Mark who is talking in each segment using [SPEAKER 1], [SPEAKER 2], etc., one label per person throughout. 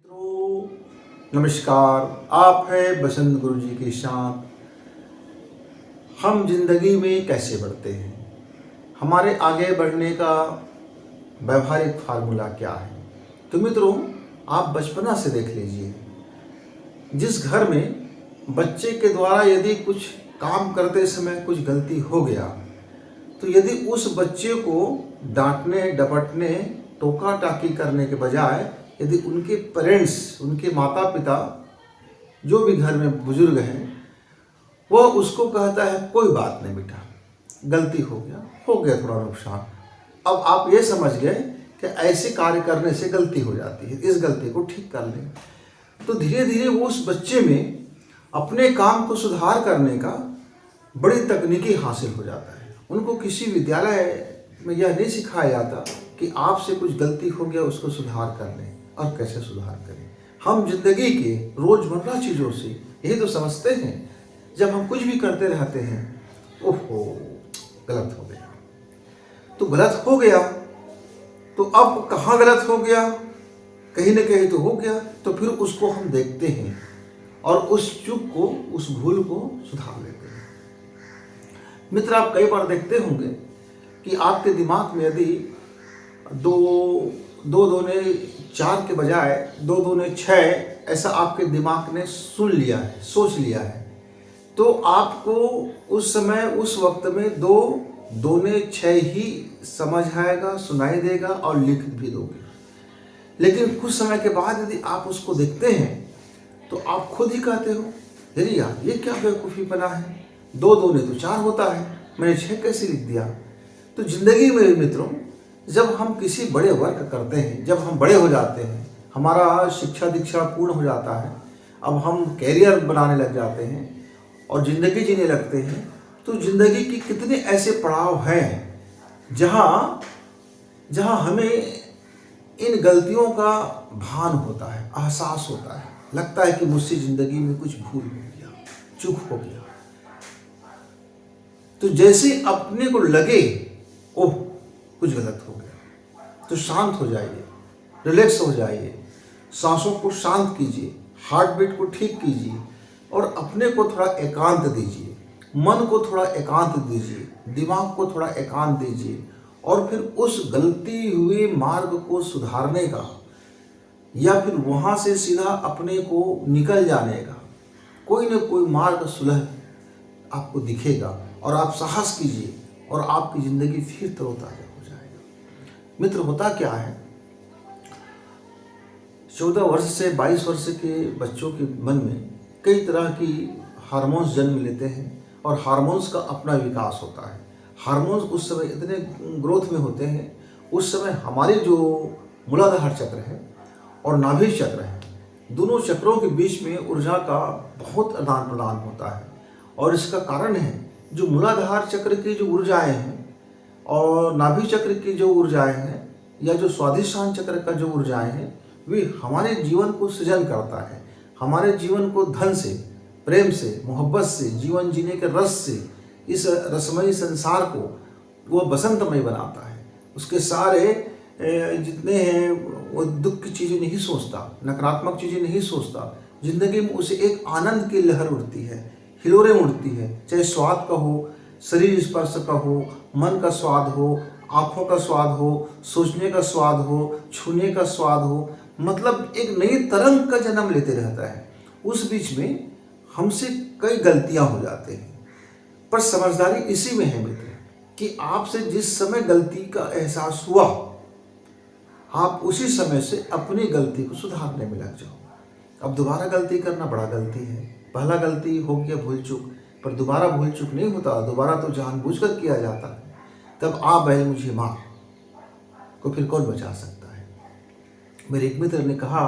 [SPEAKER 1] मित्रों नमस्कार। आप हैं बसंत गुरु जी के साथ। हम जिंदगी में कैसे बढ़ते हैं, हमारे आगे बढ़ने का व्यवहारिक फार्मूला क्या है। तो मित्रों, आप बचपना से देख लीजिए, जिस घर में बच्चे के द्वारा यदि कुछ काम करते समय कुछ गलती हो गया, तो यदि उस बच्चे को डांटने डपटने टोका टाकी करने के बजाय यदि उनके पेरेंट्स, उनके माता पिता, जो भी घर में बुजुर्ग हैं, वह उसको कहता है कोई बात नहीं बेटा, गलती हो गया थोड़ा नुकसान, अब आप ये समझ गए कि ऐसे कार्य करने से गलती हो जाती है, इस गलती को ठीक कर लें। तो धीरे धीरे वो उस बच्चे में अपने काम को सुधार करने का बड़ी तकनीकी हासिल हो जाता है। उनको किसी विद्यालय में यह नहीं सिखाया जाता कि आपसे कुछ गलती हो गया उसको सुधार कर लें और कैसे सुधार करें। हम जिंदगी के रोजमर्रा चीज़ों से यही तो समझते हैं। जब हम कुछ भी करते रहते हैं, ओहो गलत हो गया, तो गलत हो गया, तो अब कहाँ गलत हो गया, कहीं ना कहीं तो हो गया, तो फिर उसको हम देखते हैं और उस चूक को, उस भूल को सुधार लेते हैं। मित्र, आप कई बार देखते होंगे कि आपके दिमाग में यदि दो दो दूने 4 के बजाय 2 दूने 6 ऐसा आपके दिमाग ने सुन लिया है, सोच लिया है, तो आपको उस समय उस वक्त में 2 दूने 6 ही समझ आएगा, सुनाई देगा और लिख भी दोगे। लेकिन कुछ समय के बाद यदि आप उसको देखते हैं तो आप खुद ही कहते हो, अरे यार ये क्या बेवकूफ़ी बना है, 2 दूने तो 4 होता है, मैंने 6 कैसे लिख दिया। तो जिंदगी में मित्रों, जब हम किसी बड़े वर्क करते हैं, जब हम बड़े हो जाते हैं, हमारा शिक्षा दीक्षा पूर्ण हो जाता है, अब हम कैरियर बनाने लग जाते हैं और ज़िंदगी जीने लगते हैं, तो ज़िंदगी की कितने ऐसे पड़ाव हैं जहाँ जहाँ हमें इन गलतियों का भान होता है, एहसास होता है, लगता है कि मुझसे ज़िंदगी में कुछ भूल हो गया, चूक हो गया। तो जैसे अपने को लगे ओह कुछ गलत हो गया, तो शांत हो जाइए, रिलैक्स हो जाइए, सांसों को शांत कीजिए, हार्ट बीट को ठीक कीजिए और अपने को थोड़ा एकांत दीजिए, मन को थोड़ा एकांत दीजिए, दिमाग को थोड़ा एकांत दीजिए और फिर उस गलती हुए मार्ग को सुधारने का या फिर वहाँ से सीधा अपने को निकल जाने का कोई न कोई मार्ग सुलह आपको दिखेगा और आप साहस कीजिए और आपकी ज़िंदगी फिर तरोताज़ा हो जाएगा। मित्र, होता क्या है, 14 वर्ष से 22 वर्ष के बच्चों के मन में कई तरह की हार्मोन्स जन्म लेते हैं और हार्मोन्स का अपना विकास होता है। हार्मोन्स उस समय इतने ग्रोथ में होते हैं, उस समय हमारे जो मूलाधार चक्र है और नाभि चक्र है, दोनों चक्रों के बीच में ऊर्जा का बहुत आदान प्रदान होता है। और इसका कारण है जो मूलाधार चक्र की जो ऊर्जाएं हैं और नाभि चक्र की जो ऊर्जाएं हैं या जो स्वाधिष्ठान चक्र का जो ऊर्जाएं हैं, वे हमारे जीवन को सृजन करता है, हमारे जीवन को धन से, प्रेम से, मोहब्बत से, जीवन जीने के रस से, इस रसमयी संसार को वो बसंतमय बनाता है। उसके सारे जितने हैं वो दुख की चीज़ें नहीं सोचता, नकारात्मक चीज़ें नहीं सोचता। जिंदगी में उसे एक आनंद की लहर उठती है, हिलोरें उठती है, चाहे स्वाद का हो, शरीर स्पर्श का हो, मन का स्वाद हो, आँखों का स्वाद हो, सोचने का स्वाद हो, छूने का स्वाद हो, मतलब एक नई तरंग का जन्म लेते रहता है। उस बीच में हमसे कई गलतियां हो जाते हैं, पर समझदारी इसी में है मित्र कि आपसे जिस समय गलती का एहसास हुआ, आप उसी समय से अपनी गलती को सुधारने में लग जाओ। अब दोबारा गलती करना बड़ा गलती है, पहला गलती हो गया भूल चूक, पर दोबारा भूल चूक नहीं होता, दोबारा तो जानबूझकर किया जाता है। तब आ बैल मुझे मार को फिर कौन बचा सकता है। मेरे एक मित्र ने कहा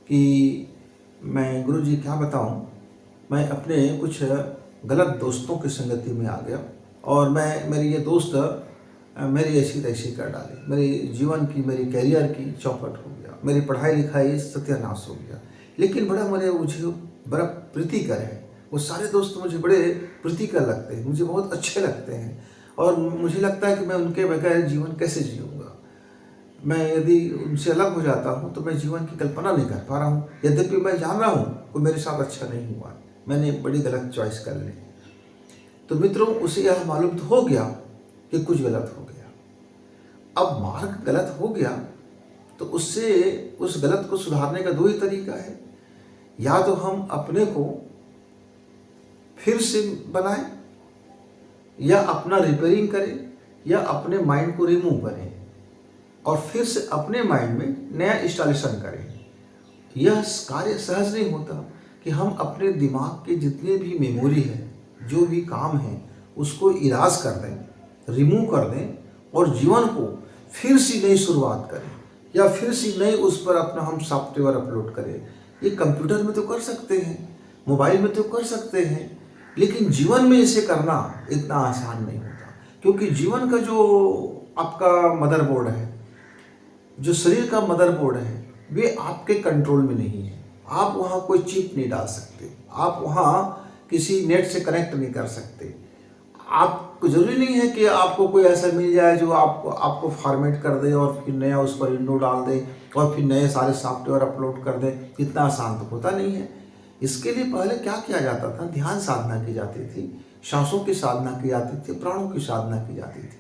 [SPEAKER 1] कि मैं गुरुजी क्या बताऊं, मैं अपने कुछ गलत दोस्तों की संगति में आ गया और मेरी ये दोस्त मेरी ऐसी तैसी कर डाली, मेरी जीवन की, मेरी कैरियर की चौपट हो गया, मेरी पढ़ाई लिखाई सत्यानाश हो गया। लेकिन मुझे बड़ा प्रीतिकर है, वो सारे दोस्त मुझे बड़े प्रीतिकर लगते हैं, मुझे बहुत अच्छे लगते हैं और मुझे लगता है कि मैं उनके बगैर जीवन कैसे जीऊँगा। मैं यदि उनसे अलग हो जाता हूँ तो मैं जीवन की कल्पना नहीं कर पा रहा हूँ। यद्यपि मैं जान रहा हूँ कि मेरे साथ अच्छा नहीं हुआ, मैंने बड़ी गलत चॉइस कर ली। तो मित्रों, उसे यह मालूम तो हो गया कि कुछ गलत हो गया। अब मार्ग गलत हो गया तो उससे उस गलत को सुधारने का दो ही तरीका है। या तो हम अपने को फिर से बनाएं, या अपना रिपेयरिंग करें, या अपने माइंड को रिमूव करें और फिर से अपने माइंड में नया इंस्टॉलेशन करें। यह कार्य सहज नहीं होता कि हम अपने दिमाग के जितने भी मेमोरी है, जो भी काम है, उसको इराज कर दें, रिमूव कर दें और जीवन को फिर से नई शुरुआत करें, या फिर से नई उस पर अपना हम सॉफ्टवेयर अपलोड करें। ये कंप्यूटर में तो कर सकते हैं, मोबाइल में तो कर सकते हैं, लेकिन जीवन में इसे करना इतना आसान नहीं होता। क्योंकि जीवन का जो आपका मदरबोर्ड है, जो शरीर का मदरबोर्ड है, वे आपके कंट्रोल में नहीं है। आप वहाँ कोई चिप नहीं डाल सकते, आप वहाँ किसी नेट से कनेक्ट नहीं कर सकते। आपको जरूरी नहीं है कि आपको कोई ऐसा मिल जाए जो आपको फॉर्मेट कर दे और फिर नया उस पर विंडो डाल दे और फिर नए सारे सॉफ्टवेयर अपलोड कर दे। इतना आसान तो होता नहीं है। इसके लिए पहले क्या किया जाता था? ध्यान साधना की जाती थी, सांसों की साधना की जाती थी, प्राणों की साधना की जाती थी,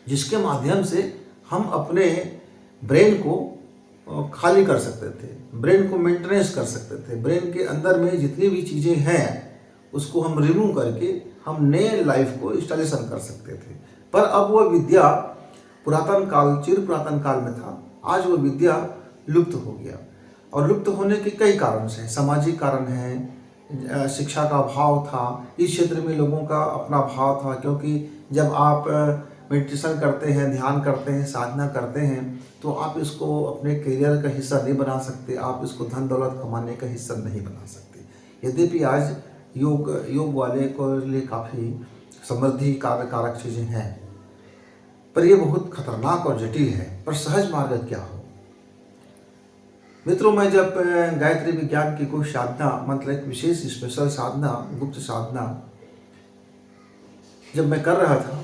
[SPEAKER 1] जिसके माध्यम से हम अपने ब्रेन को खाली कर सकते थे, ब्रेन को मेंटेनेंस कर सकते थे। ब्रेन के अंदर में जितनी भी चीज़ें हैं उसको हम रिमूव करके हम नए लाइफ को इंस्टॉलेशन कर सकते थे। पर अब वह विद्या पुरातन काल, चिर पुरातन काल में था, आज वह विद्या लुप्त हो गया। और लुप्त होने के कई कारण हैं। सामाजिक कारण हैं, शिक्षा का अभाव था, इस क्षेत्र में लोगों का अपना भाव था। क्योंकि जब आप मेडिटेशन करते हैं, ध्यान करते हैं, साधना करते हैं, तो आप इसको अपने करियर का हिस्सा नहीं बना सकते, आप इसको धन दौलत कमाने का हिस्सा नहीं बना सकते। यद्यपि आज योग वाले को लिए काफ़ी समृद्धि कारक चीज़ें हैं, पर यह बहुत खतरनाक और जटिल है। पर सहज मार्ग क्या हो? मित्रों, मैं जब गायत्री विज्ञान की कोई साधना, मतलब एक विशेष स्पेशल साधना, गुप्त साधना जब मैं कर रहा था,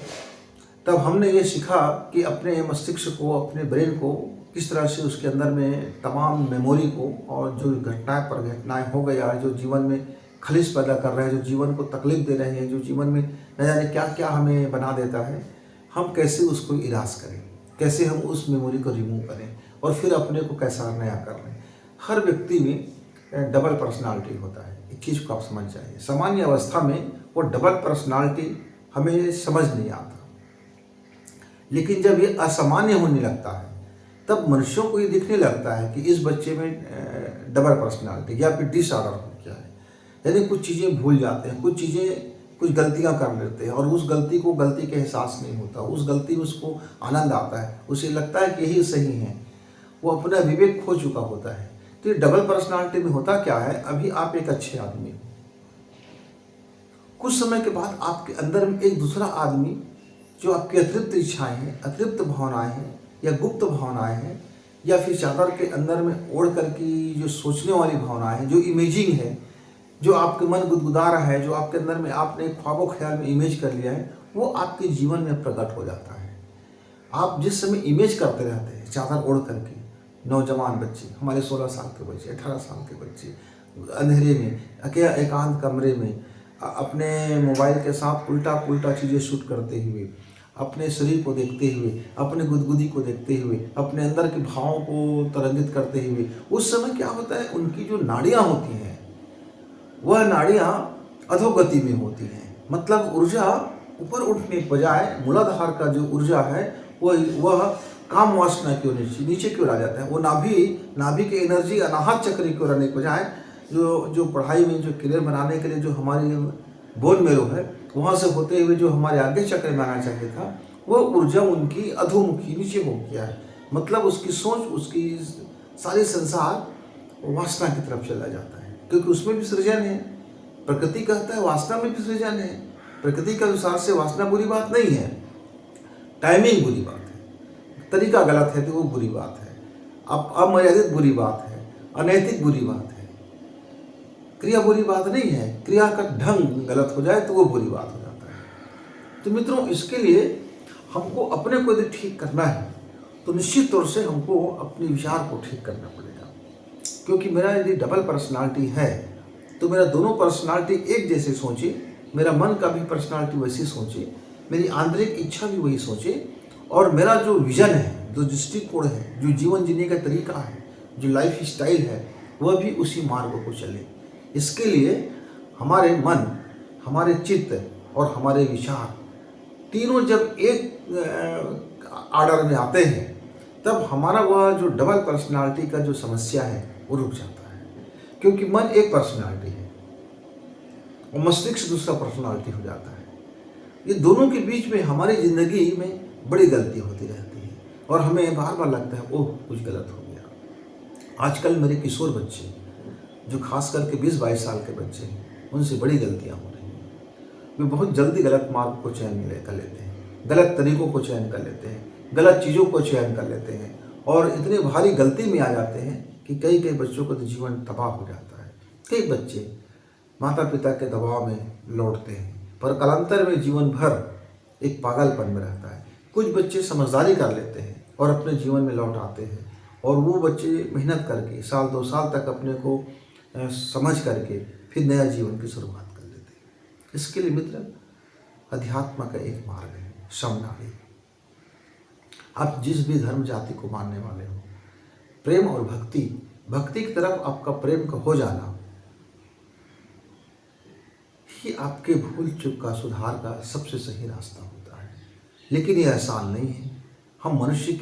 [SPEAKER 1] तब हमने ये सीखा कि अपने मस्तिष्क को, अपने ब्रेन को किस तरह से उसके अंदर में तमाम मेमोरी को, और जो घटनाएं हो गया, जो जीवन में खलिश पैदा कर रहे हैं, जो जीवन को तकलीफ दे रहे हैं, जो जीवन में न जाने क्या क्या हमें बना देता है, हम कैसे उसको इराज करें, कैसे हम उस मेमोरी को रिमूव करें और फिर अपने को कैसा नया कर लें। हर व्यक्ति में डबल पर्सनालिटी होता है, इस चीज़ को आप समझ जाइए। सामान्य अवस्था में वो डबल पर्सनालिटी हमें समझ नहीं आता, लेकिन जब ये असामान्य होने लगता है तब मनुष्यों को ये दिखने लगता है कि इस बच्चे में डबल पर्सनालिटी या फिर डिसऑर्डर हो गया है। यानी कुछ चीज़ें भूल जाते हैं, कुछ गलतियां कर लेते हैं, और उस गलती को गलती के एहसास नहीं होता, उस गलती में उसको आनंद आता है, उसे लगता है कि यही सही है, वो अपना विवेक खो चुका होता है। तो ये डबल पर्सनालिटी में होता क्या है? अभी आप एक अच्छे आदमी हो, कुछ समय के बाद आपके अंदर में एक दूसरा आदमी, जो आपकी अतृप्त इच्छाएं हैं, अतृप्त भावनाएं हैं, या गुप्त भावनाएं हैं, या फिर चादर के अंदर में ओढ़ कर की जो सोचने वाली भावनाएं हैं, जो इमेजिंग है, जो आपके मन गुदगुदा रहा है, जो आपके अंदर में आपने ख्वाबो ख्याल में इमेज कर लिया है, वो आपके जीवन में प्रकट हो जाता है। आप जिस समय इमेज करते रहते हैं चादर ओढ़ करके, नौजवान बच्चे, हमारे 16 साल के बच्चे, 18 साल के बच्चे, अंधेरे में, अकेला एकांत कमरे में अपने मोबाइल के साथ उल्टा पुल्टा चीज़ें शूट करते हुए, अपने शरीर को देखते हुए, अपने गुदगुदी को देखते हुए, अपने अंदर के भावों को तरंगित करते हुए, उस समय क्या होता है? उनकी जो नाड़ियाँ होती हैं, वह नाड़ियाँ अधोगति में होती हैं। मतलब ऊर्जा ऊपर उठने के बजाय मूलाधार का जो ऊर्जा है वह काम वासना की ओर नीचे की ओर आ जाता है। वो नाभि की एनर्जी अनाहत चक्र की ओर आने के बजाय जो पढ़ाई में, जो करियर बनाने के लिए जो हमारी बोन मेरो है, वहाँ से होते हुए जो हमारे आगे चक्र में आना चाहिए था, वह ऊर्जा उनकी अधोमुखी नीचे हो गया है। मतलब उसकी सोच, उसकी सारी संसार वासना की तरफ चला जाता है, क्योंकि उसमें भी सृजन है। प्रकृति कहता है वासना में भी सृजन है। प्रकृति के अनुसार से वासना बुरी बात नहीं है, टाइमिंग बुरी बात है, तरीका गलत है तो वो बुरी बात है, अमर्यादित बुरी बात है, अनैतिक बुरी बात है। क्रिया बुरी बात नहीं है, क्रिया का ढंग गलत हो जाए तो वो बुरी बात हो जाता है। तो मित्रों, इसके लिए हमको अपने को यदि ठीक करना है तो निश्चित तौर से हमको अपने विचार को ठीक करना पड़ेगा। क्योंकि मेरा यदि डबल पर्सनालिटी है तो मेरा दोनों पर्सनालिटी एक जैसे सोचे, मेरा मन का भी पर्सनालिटी वैसी सोचे, मेरी आंतरिक इच्छा भी वही सोचे, और मेरा जो विज़न है, जो दृष्टिकोण है, जो जीवन जीने का तरीका है, जो लाइफ स्टाइल है, वह भी उसी मार्ग को चले। इसके लिए हमारे मन, हमारे चित्त और हमारे विचार तीनों जब एक आर्डर में आते हैं तब हमारा वह जो डबल पर्सनालिटी का जो समस्या है वो रुक जाता है। क्योंकि मन एक पर्सनालिटी है और मस्तिष्क दूसरा पर्सनालिटी हो जाता है। ये दोनों के बीच में हमारी ज़िंदगी में बड़ी गलती होती रहती है और हमें बार बार लगता है ओह कुछ गलत हो गया। आजकल मेरे किशोर बच्चे, जो खास करके 20-22 साल के बच्चे हैं, उनसे बड़ी गलतियाँ हो रही हैं। वे बहुत जल्दी गलत मार्ग को चयन कर लेते हैं, गलत तरीक़ों को चयन कर लेते हैं, गलत चीज़ों को चयन कर लेते हैं और इतने भारी गलती में आ जाते हैं कि कई बच्चों का तो जीवन तबाह हो जाता है। कई बच्चे माता पिता के दबाव में लौटते हैं पर कालांतर में जीवन भर एक पागलपन में रहता है। कुछ बच्चे समझदारी कर लेते हैं और अपने जीवन में लौट आते हैं और वो बच्चे मेहनत करके 1-2 साल तक अपने को समझ करके फिर नया जीवन की शुरुआत कर लेते हैं। इसके लिए मित्र, अध्यात्म का एक मार्ग है, समनाड़ी। आप जिस भी धर्म जाति को मानने वाले हो, प्रेम और भक्ति की तरफ आपका प्रेम का हो जाना ही आपके भूल चूक का सुधार का सबसे सही रास्ता होता है। लेकिन ये आसान नहीं है। हम मनुष्य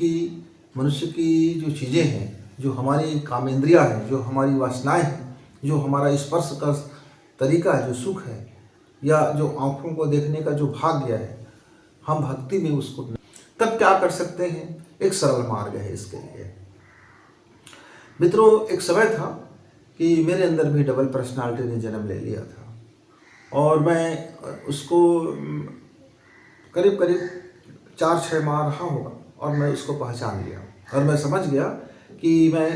[SPEAKER 1] की जो चीज़ें हैं, जो हमारी कामेंद्रियां हैं, जो हमारी वासनाएं हैं, जो हमारा स्पर्श का तरीका है, जो सुख है या जो आँखों को देखने का जो भाग्य है, हम भक्ति में उसको तब क्या कर सकते हैं? एक सरल मार्ग है इसके लिए। मित्रों, एक समय था कि मेरे अंदर भी डबल पर्सनालिटी ने जन्म ले लिया था और मैं उसको करीब 4-6 माह रहा होगा और मैं उसको पहचान लिया और मैं समझ गया कि मैं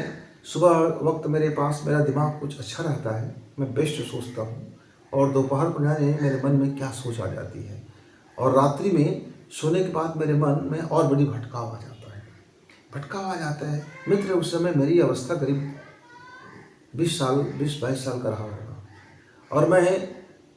[SPEAKER 1] सुबह वक्त मेरे पास मेरा दिमाग कुछ अच्छा रहता है, मैं बेस्ट सोचता हूँ और दोपहर को जाने मेरे मन में क्या सोच आ जाती है और रात्रि में सोने के बाद मेरे मन में और बड़ी भटकाव आ जाता है। मित्र, उस समय मेरी अवस्था करीब 20-22 साल का रहा होगा और मैं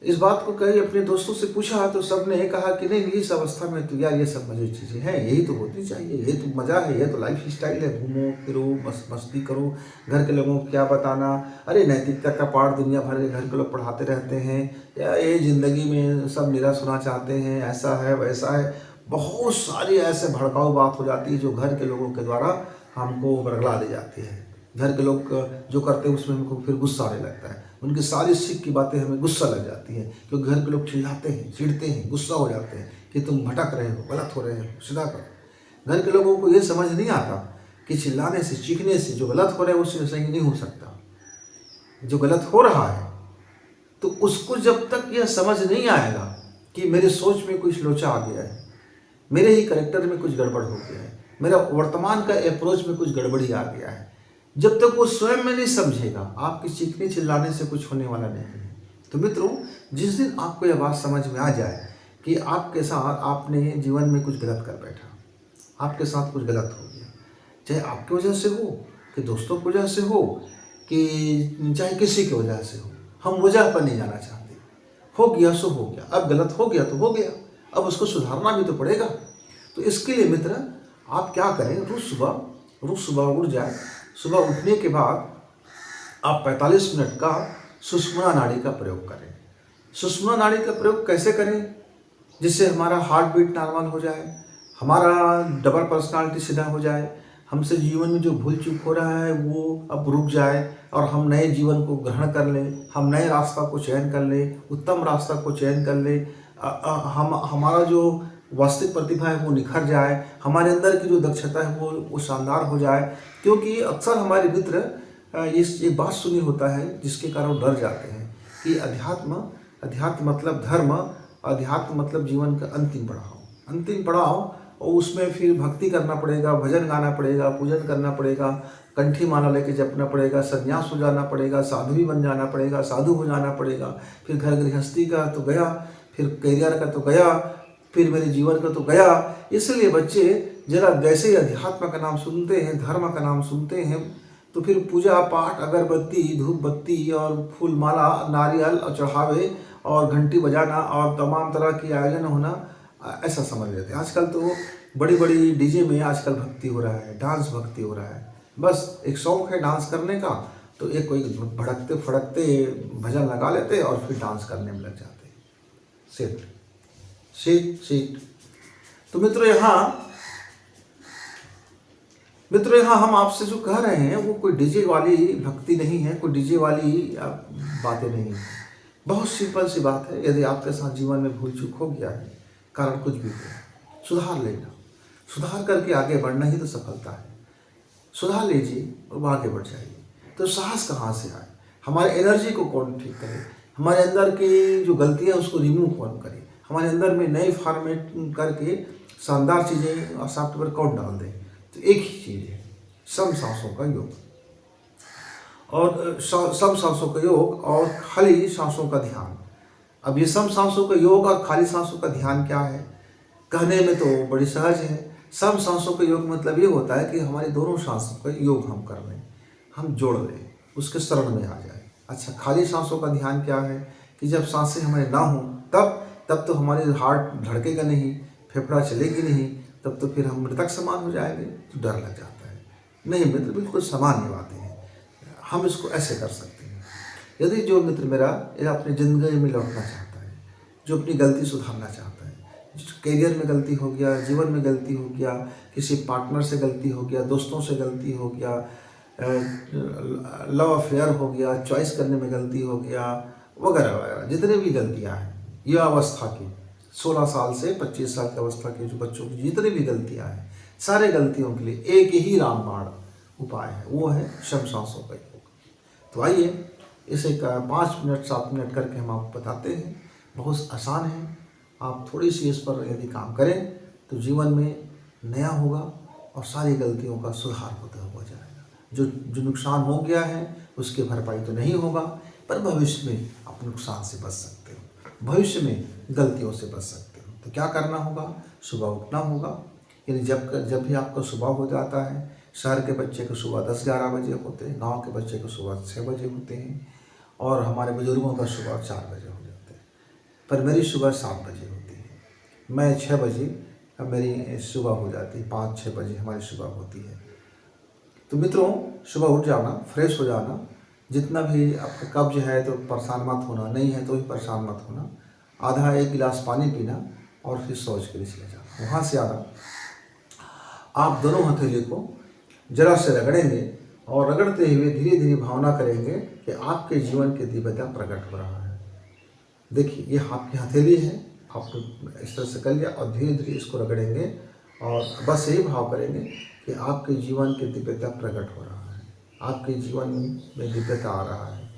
[SPEAKER 1] इस बात को कई अपने दोस्तों से पूछा तो सब ने कहा कि नहीं, इस अवस्था में तो यार ये सब मजे चीज़ें हैं, यही तो होती चाहिए, ये तो मज़ा है, ये तो लाइफ स्टाइल है, घूमो फिरो मस्ती करो, घर के लोगों को क्या बताना, अरे नैतिकता का पाठ दुनिया भर के घर के लोग पढ़ाते रहते हैं, या ये ज़िंदगी में सब मेरा सुना चाहते हैं, ऐसा है वैसा है। बहुत सारी ऐसे भड़काऊ बात हो जाती है जो घर के लोगों के द्वारा हमको बरगला दी जाती है। घर के लोग जो करते हैं उसमें हमको फिर गुस्सा आने लगता है, उनकी सारी सीख की बातें हमें गुस्सा लग जाती है क्योंकि घर के लोग चिल्लाते हैं, चिढ़ते हैं, गुस्सा हो जाते हैं कि तुम भटक रहे हो, गलत हो रहे हो, सीधा करो। घर के लोगों को ये समझ नहीं आता कि चिल्लाने से, चीखने से जो गलत हो रहा है उससे सही नहीं हो सकता। जो गलत हो रहा है तो उसको जब तक यह समझ नहीं आएगा कि मेरे सोच में कुछ लोचा आ गया है, मेरे ही करैक्टर में कुछ गड़बड़ हो गया है, मेरा वर्तमान का अप्रोच में कुछ गड़बड़ी आ गया है, जब तक वो स्वयं में नहीं समझेगा, आपके चीखने चिल्लाने से कुछ होने वाला नहीं है। तो मित्रों, जिस दिन आपको यह बात समझ में आ जाए कि आपके साथ आपने जीवन में कुछ गलत कर बैठा, आपके साथ कुछ गलत हो गया, चाहे आपकी वजह से हो कि दोस्तों की वजह से हो कि चाहे किसी की वजह से हो, हम वजह पर नहीं जाना चाहते। हो गया सो हो गया, अब गलत हो गया तो हो गया, अब उसको सुधारना भी तो पड़ेगा। तो इसके लिए मित्र, आप क्या करें, रोज सुबह उठ जाए। सुबह उठने के बाद आप 45 मिनट का सुषुम्ना नाड़ी का प्रयोग करें। सुषुम्ना नाड़ी का प्रयोग कैसे करें? जिससे हमारा हार्ट बीट नॉर्मल हो जाए, हमारा डबल पर्सनालिटी सीधा हो जाए, हमसे जीवन में जो भूल चूक हो रहा है वो अब रुक जाए और हम नए जीवन को ग्रहण कर लें, हम नए रास्ता को चयन कर लें, उत्तम रास्ता को चयन कर लें, हमारा जो वास्तविक प्रतिभा है वो निखर जाए, हमारे अंदर की जो दक्षता है वो शानदार हो जाए। क्योंकि अक्सर हमारे मित्र ये बात सुनी होता है जिसके कारण वो डर जाते हैं कि अध्यात्म मतलब धर्म, अध्यात्म मतलब जीवन का अंतिम पड़ाव और उसमें फिर भक्ति करना पड़ेगा, भजन गाना पड़ेगा, पूजन करना पड़ेगा, कंठी माला लेके जपना पड़ेगा, संन्यास हो जाना पड़ेगा, साधु भी बन जाना पड़ेगा, साधु हो जाना पड़ेगा, फिर घर गृहस्थी का तो गया, फिर करियर का तो गया, फिर मेरे जीवन का तो गया। इसलिए बच्चे जरा जैसे ही अध्यात्म का नाम सुनते हैं, धर्म का नाम सुनते हैं, तो फिर पूजा पाठ, अगरबत्ती, धूप बत्ती और फूल माला, नारियल और चढ़ावे और घंटी बजाना और तमाम तरह की आयोजन होना, ऐसा समझ लेते हैं। आजकल तो बड़ी बड़ी डीजे में आजकल भक्ति हो रहा है, डांस भक्ति हो रहा है। बस एक शौक है डांस करने का, तो एक कोई भड़कते फड़कते भजन लगा लेते और फिर डांस करने में लग जाते। Seat seat seat. तो मित्रों यहाँ हम आपसे जो कह रहे हैं वो कोई डीजे वाली भक्ति नहीं है, कोई डीजे वाली बातें नहीं है। बहुत सिंपल सी बात है। यदि आपके साथ जीवन में भूल चूक हो गया है, कारण कुछ भी हो, सुधार लेना, सुधार करके आगे बढ़ना ही तो सफलता है। सुधार लीजिए और आगे बढ़ जाइए। तो साहस कहाँ से आए? हमारे एनर्जी को कौन ठीक करे? हमारे अंदर की जो गलतियाँ उसको रिमूव कौन करे? हमारे अंदर में नए फॉर्मेट करके शानदार चीज़ें और सॉफ्टवेयर कौन डाल दे? तो एक ही चीज़ है, सम सांसों का योग। और सम सांसों का योग और खाली सांसों का ध्यान। अब ये सम सांसों का योग और खाली सांसों का ध्यान क्या है? कहने में तो बड़ी सहज है। सम सांसों का योग मतलब ये होता है कि हमारी दोनों सांसों का योग हम कर लें, हम जोड़ लें, उसके शरण में आ जाए। अच्छा, खाली सांसों का ध्यान क्या है? कि जब सांसें हमारे ना हों तब तो हमारे हार्ट धड़केगा नहीं, फेफड़ा चलेगी नहीं, तब तो फिर हम मृतक समान हो जाएंगे। तो डर लग जाता है। नहीं मित्र, बिल्कुल सामान्य बातें हैं। हम इसको ऐसे कर सकते हैं। यदि जो मित्र मेरा अपनी ज़िंदगी में लौटना चाहता है, जो अपनी गलती सुधारना चाहता है, करियर में गलती हो गया, जीवन में गलती हो गया, किसी पार्टनर से गलती हो गया, दोस्तों से गलती हो गया, लव अफेयर हो गया, चॉइस करने में गलती हो गया, वगैरह वगैरह, जितने भी गलतियां हैं यह अवस्था की 16 साल से 25 साल की अवस्था के जो बच्चों की जितनी भी गलतियां हैं, सारे गलतियों के लिए एक ही रामबाण उपाय है, वो है सम सांसों का योग। तो आइए इसे 5 मिनट 7 मिनट करके हम आपको बताते हैं। बहुत आसान है। आप थोड़ी सी इस पर यदि काम करें तो जीवन में नया होगा और सारी गलतियों का सुधार होता हो जाएगा। जो नुकसान हो गया है उसकी भरपाई तो नहीं होगा, पर भविष्य में आप नुकसान से बच सकते हो, भविष्य में गलतियों से बच सकते हो। तो क्या करना होगा? सुबह उठना होगा। यानी जब भी आपका सुबह हो जाता है, शहर के बच्चे को सुबह 10-11 बजे होते हैं, गाँव के बच्चे को सुबह 6 बजे होते हैं, और हमारे बुजुर्गों का सुबह 4 बजे हो जाता है। पर मेरी सुबह 7 बजे होती है। मैं 6 बजे मेरी सुबह हो जाती है, 5-6 बजे हमारी सुबह होती है। तो मित्रों, सुबह उठ जाना, फ्रेश हो जाना। जितना भी आपका कब्ज है तो परेशान मत होना, नहीं है तो भी परेशान मत होना। आधा 1 गिलास पानी पीना और फिर शौच के लिए चले जाना। वहाँ से आना, आप दोनों हथेली को जरा से रगड़ेंगे और रगड़ते हुए धीरे धीरे भावना करेंगे कि आपके जीवन की दिव्यता प्रकट हो रहा है। देखिए, ये आपकी हथेली है, आपने इस तरह से कर लिया और धीरे धीरे इसको रगड़ेंगे और बस यही भाव करेंगे कि आपके जीवन की दिव्यता प्रकट हो रहा है, आपके जीवन में दिव्यता आ रहा है,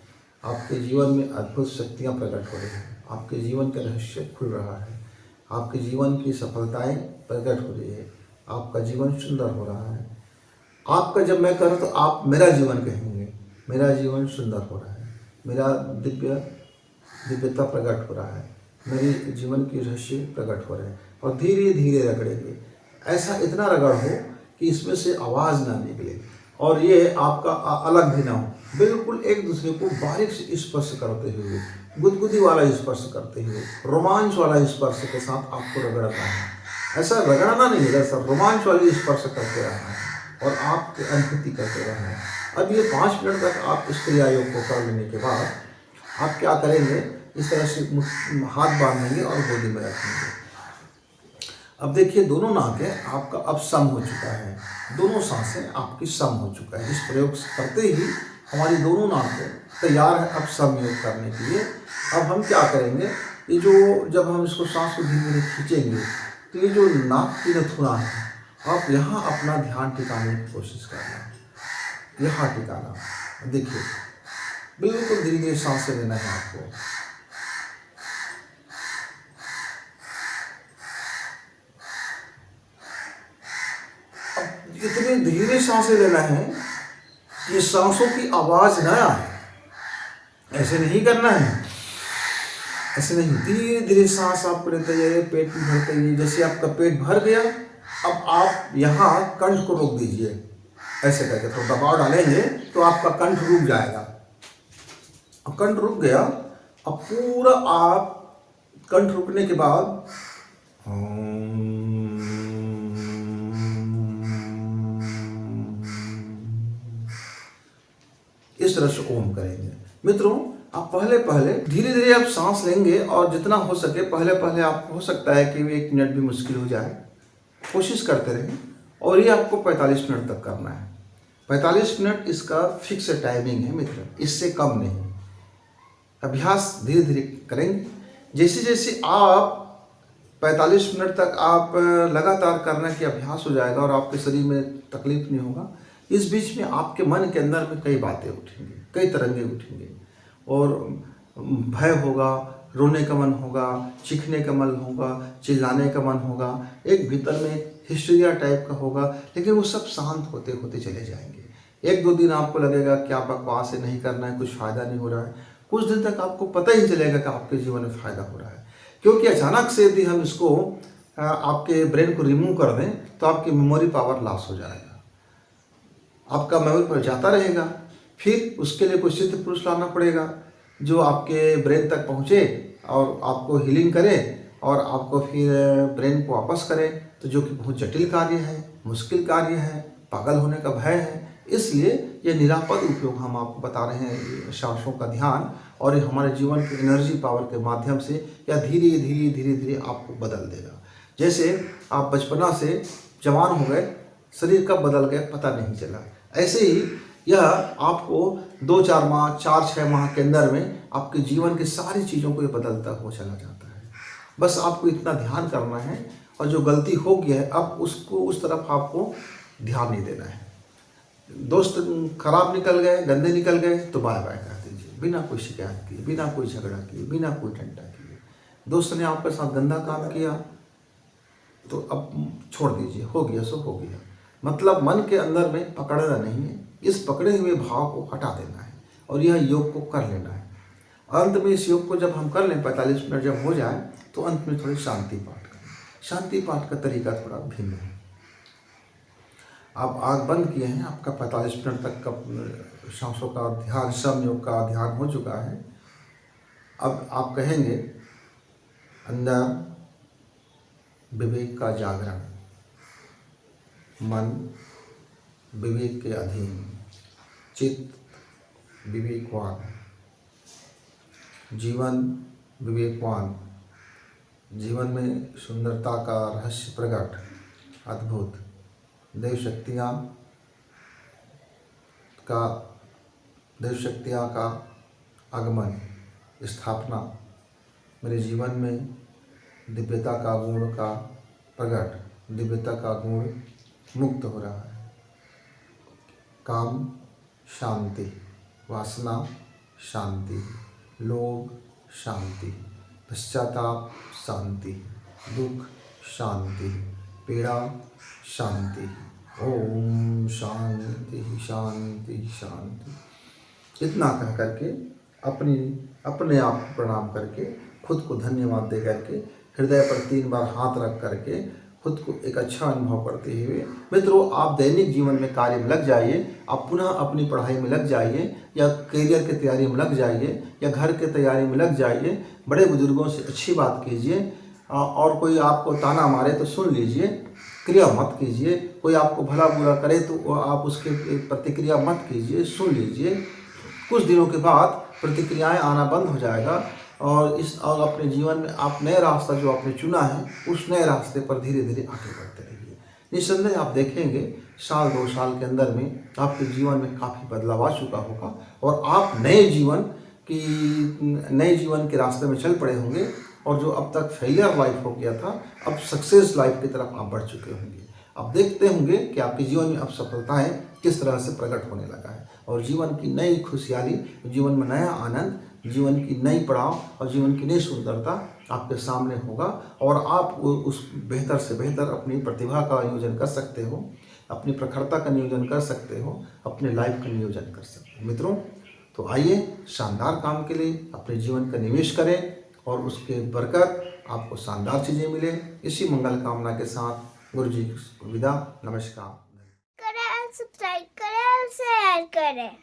[SPEAKER 1] आपके जीवन में अद्भुत शक्तियाँ प्रकट हो रही हैं, आपके जीवन का रहस्य खुल रहा है, आपके जीवन की सफलताएं प्रकट हो रही है, आपका जीवन सुंदर हो रहा है। आपका जब मैं करूँ तो आप मेरा जीवन कहेंगे, मेरा जीवन सुंदर हो रहा है, मेरा दिव्यता प्रकट हो रहा है, मेरे जीवन की रहस्य प्रकट हो रहे हैं। और धीरे धीरे रगड़ेंगे, ऐसा इतना रगड़ हो कि इसमें से आवाज़ ना निकले और ये आपका अलग भी ना हो, बिल्कुल एक दूसरे को बारीक से स्पर्श करते हुए, गुदगुदी वाला स्पर्श करते हुए, रोमांच वाला स्पर्श के साथ आपको रगड़ना है। ऐसा रगड़ना नहीं है, ऐसा रोमांच वाली स्पर्श करते रहना है और आपकी अनुभूति करते रहना है। अब ये 5 मिनट तक आप इस क्रिया योग को कर लेने के बाद आप क्या करेंगे? इस तरह से हाथ बांधेंगे और गोदी में रखेंगे। अब देखिए, दोनों नाकें आपका अब सम हो चुका है, दोनों सांसें आपकी सम हो चुका है। इस प्रयोग करते ही हमारी दोनों नाकें तैयार है अब सम योग करने के लिए। अब हम क्या करेंगे? ये जो जब हम इसको सांस को धीरे धीरे खींचेंगे तो ये जो नाक की नथुना है, आप यहाँ अपना ध्यान टिकाने की कोशिश करना, यहाँ टिकाना। देखिए, बिल्कुल धीरे धीरे सांसें लेना है आपको। अब इतनी धीरे सांसें लेना है कि सांसों की आवाज ना आए। ऐसे नहीं करना है, ऐसे नहीं, धीरे धीरे सांस आप लेते जाइए, पेट में भरते जाइए। जैसे आपका पेट भर गया अब आप यहाँ कंठ को रोक दीजिए, ऐसे करके थोड़ा दबाव डालेंगे तो आपका कंठ रुक जाएगा। अब कंठ रुक गया, अब पूरा आप कंठ रुकने के बाद इस तरह से ओम करेंगे। मित्रों, आप पहले धीरे धीरे आप सांस लेंगे और जितना हो सके पहले आप, हो सकता है कि 1 मिनट भी मुश्किल हो जाए, कोशिश करते रहें। और ये आपको 45 मिनट तक करना है। 45 मिनट इसका फिक्स टाइमिंग है मित्र, इससे कम नहीं। अभ्यास धीरे धीरे करेंगे। जैसे जैसे आप 45 मिनट तक आप लगातार करने की अभ्यास हो जाएगा और आपके शरीर में तकलीफ नहीं होगा। इस बीच में आपके मन के अंदर में कई बातें उठेंगी, कई तरंगे उठेंगे और भय होगा, रोने का मन होगा, चीखने का मन होगा, चिल्लाने का मन होगा, एक भीतर में हिस्टीरिया टाइप का होगा, लेकिन वो सब शांत होते होते चले जाएंगे। 1-2 दिन आपको लगेगा कि आप बकवास से नहीं करना है, कुछ फ़ायदा नहीं हो रहा है। कुछ दिन तक आपको पता ही चलेगा कि आपके जीवन में फ़ायदा हो रहा है, क्योंकि अचानक से यदि हम इसको आपके ब्रेन को रिमूव कर दें तो आपकी मेमोरी पावर लॉस हो जाएगा, आपका मेमोरी पावर जाता रहेगा। फिर उसके लिए कोई सिद्ध पुरुष लाना पड़ेगा जो आपके ब्रेन तक पहुँचे और आपको हीलिंग करे और आपको फिर ब्रेन को वापस करे, तो जो कि बहुत जटिल कार्य है, मुश्किल कार्य है, पागल होने का भय है। इसलिए ये निरापद उपयोग हम आपको बता रहे हैं सांसों का ध्यान, और ये हमारे जीवन के एनर्जी पावर के माध्यम से या धीरे धीरे आपको बदल देगा। जैसे आप बचपना से जवान हो गए, शरीर कब बदल गए पता नहीं चला, ऐसे ही यह आपको 2-4 माह, 4-6 माह के अंदर में आपके जीवन की सारी चीज़ों को ये बदलता हो चला जाता है। बस आपको इतना ध्यान करना है, और जो गलती हो गई है अब उसको उस तरफ आपको ध्यान नहीं देना है। दोस्त खराब निकल गए, गंदे निकल गए तो बाय बाय कर दीजिए, बिना कोई शिकायत किए, बिना कोई झगड़ा किए, बिना कोई टंटा किए। दोस्त ने आपके साथ गंदा काम किया तो अब छोड़ दीजिए, हो गया सो हो गया। मतलब मन के अंदर में पकड़ना नहीं है, इस पकड़े हुए भाव को हटा देना है और यह योग को कर लेना है। अंत में इस योग को जब हम कर लें, 45 मिनट जब हो जाए तो अंत में थोड़ी शांति पाठ करें। शांति पाठ का तरीका थोड़ा भिन्न है। आप आँख बंद किए हैं, आपका 45 मिनट तक का सांसों का ध्यान, सम योग का ध्यान हो चुका है। अब आप कहेंगे अंदर विवेक का जागरण, मन विवेक के अधीन, चित्त विवेकवान, जीवन विवेकवान, जीवन में सुंदरता का रहस्य प्रकट, अद्भुत, देव शक्तियाँ का आगमन, स्थापना, मेरे जीवन में दिव्यता का गुण का प्रकट, दिव्यता का गुण मुक्त हो रहा है। काम शांति, वासना शांति, लोभ शांति, पश्चाताप शांति, दुख शांति, पीड़ा शांति। ओम शांति शांति शांति। इतना कह करके अपने आप को प्रणाम करके, खुद को धन्यवाद दे करके, हृदय पर 3 बार हाथ रख करके खुद को एक अच्छा अनुभव करते हुए मित्रों, आप दैनिक जीवन में कार्य में लग जाइए। आप पुनः अपनी पढ़ाई में लग जाइए, या करियर की तैयारी में लग जाइए, या घर की तैयारी में लग जाइए। बड़े बुजुर्गों से अच्छी बात कीजिए, और कोई आपको ताना मारे तो सुन लीजिए, क्रिया मत कीजिए। कोई आपको भला बुरा करे तो आप उसके प्रतिक्रिया मत कीजिए, सुन लीजिए। कुछ दिनों के बाद प्रतिक्रियाएं आना बंद हो जाएगा, और अपने जीवन में आप नए रास्ता जो आपने चुना है उस नए रास्ते पर धीरे धीरे आगे बढ़ते रहिए। निस्संदेह आप देखेंगे 1-2 साल के अंदर में आपके जीवन में काफ़ी बदलाव आ चुका होगा, और आप नए जीवन के रास्ते में चल पड़े होंगे, और जो अब तक फेलियर लाइफ हो गया था अब सक्सेस लाइफ की तरफ आप बढ़ चुके होंगे। अब देखते होंगे कि आपके जीवन में अब सफलताएं किस तरह से प्रकट होने लगा है, और जीवन की नई खुशहाली, जीवन में नया आनंद, जीवन की नई पड़ाव और जीवन की नई सुंदरता आपके सामने होगा, और आप उस बेहतर से बेहतर अपनी प्रतिभा का नियोजन कर सकते हो, अपनी प्रखरता का नियोजन कर सकते हो, अपने लाइफ का नियोजन कर सकते हो। मित्रों, तो आइए शानदार काम के लिए अपने जीवन का निवेश करें, और उसके बरकत आपको शानदार चीज़ें मिले। इसी मंगल कामना के साथ गुरु जी विदा, नमस्कार।
[SPEAKER 2] करें, सब्सक्राइब करें और शेयर करें।